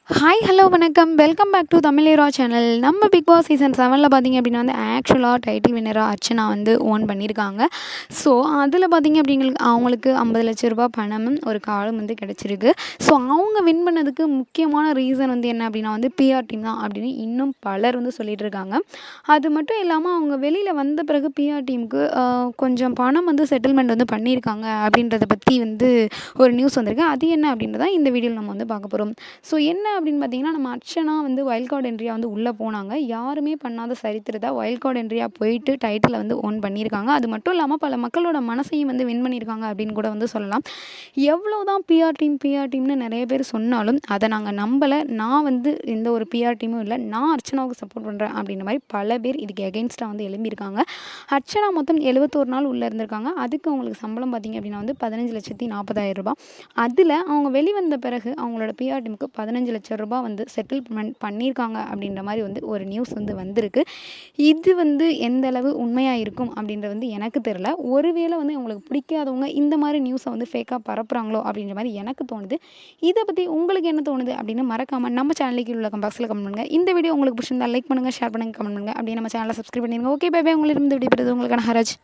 Hi hello வணக்கம் welcome back to தமிழேரா channel. நம்ம பிக் பாஸ் சீசன் 7ல் பார்த்திங்க அப்படின்னா வந்து ஆக்சுவலாக டைட்டில் வின்னராக அர்ச்சனா வந்து ஓன் பண்ணியிருக்காங்க. ஸோ அதில் பார்த்திங்க அப்படிங்களுக்கு அவங்களுக்கு 50 லட்ச ரூபா பணமும் ஒரு காரும் வந்து கிடச்சிருக்கு. ஸோ அவங்க வின் பண்ணதுக்கு முக்கியமான ரீசன் வந்து என்ன அப்படின்னா வந்து பிஆர் டீம் தான் அப்படின்னு இன்னும் பலர் வந்து சொல்லிட்டு இருக்காங்க. அது மட்டும் இல்லாமல் அவங்க வெளியில் வந்த பிறகு பிஆர் டீமுக்கு கொஞ்சம் பணம் வந்து செட்டில்மெண்ட் வந்து பண்ணியிருக்காங்க அப்படின்றத பற்றி வந்து ஒரு நியூஸ் வந்திருக்கு. அது என்ன அப்படின்றத இந்த வீடியோவில் நம்ம வந்து பார்க்க போகிறோம். ஸோ என்ன அப்படின்னு பார்த்தீங்கன்னா, நம்ம அர்ச்சனா வந்து வைல்ட் கார்டு என்ட்ரியா வந்து உள்ளே போனாங்க. யாருமே பண்ணாத சரித்திரத்தை வைல்ட் கார்டு என்ட்ரியா போயிட்டு டைட்டிலை வந்து ஓன் பண்ணியிருக்காங்க. அது மட்டும் இல்லாமல் பல மக்களோட மனசையும் வந்து வின் பண்ணியிருக்காங்க அப்படின்னு கூட வந்து சொல்லலாம். எவ்வளோதான் பிஆர் டீம்னு நிறைய பேர் சொன்னாலும் அதை நாங்கள் நம்பலை. நான் வந்து எந்த ஒரு பிஆர் டீமும் இல்லை, நான் அர்ச்சனாவுக்கு சப்போர்ட் பண்ணுறேன் அப்படின்ற மாதிரி பல பேர் இதுக்கு எகெயின்ஸ்டாக வந்து எழும்பியிருக்காங்க. அர்ச்சனா மொத்தம் 71 நாள் உள்ளே இருந்திருக்காங்க. அதுக்கு அவங்களுக்கு சம்பளம் பார்த்திங்க அப்படின்னா வந்து 15,40,000 ரூபாய். அதில் அவங்க வெளிவந்த பிறகு அவங்களோட பிஆர் டீமுக்கு 15 லட்சம் ரூபாய் வந்து செட்டில்மெண்ட் பண்ணியிருக்காங்க அப்படின்ற மாதிரி வந்து ஒரு நியூஸ் வந்து வந்திருக்கு. இது வந்து எந்த அளவு உண்மையாக இருக்கும் அப்படின்றது வந்து எனக்கு தெரியல. ஒருவேளை வந்து அவங்களுக்கு பிடிக்காதவங்க இந்த மாதிரி நியூஸை வந்து ஃபேக்காக பரப்புகிறாங்களோ அப்படின்ற மாதிரி எனக்கு தோணுது. இதை பற்றி உங்களுக்கு என்ன தோணுது அப்படின்னு மறக்காமல் நம்ம சேனலுக்கு உள்ள பாக்ஸில் கமெண்ட் பண்ணுங்கள். இந்த வீடியோ உங்களுக்கு பிடிச்சிருந்தா லைக் பண்ணுங்கள், ஷேர் பண்ணுங்கள், கமெண்ட் பண்ணுங்கள். அப்படியே நம்ம சேனலை சப்ஸ்கிரைப் பண்ணிடுங்க. Okay bye bye. உங்களிடம் விடைபெறுவது உங்களுக்கான ஹராஜ்.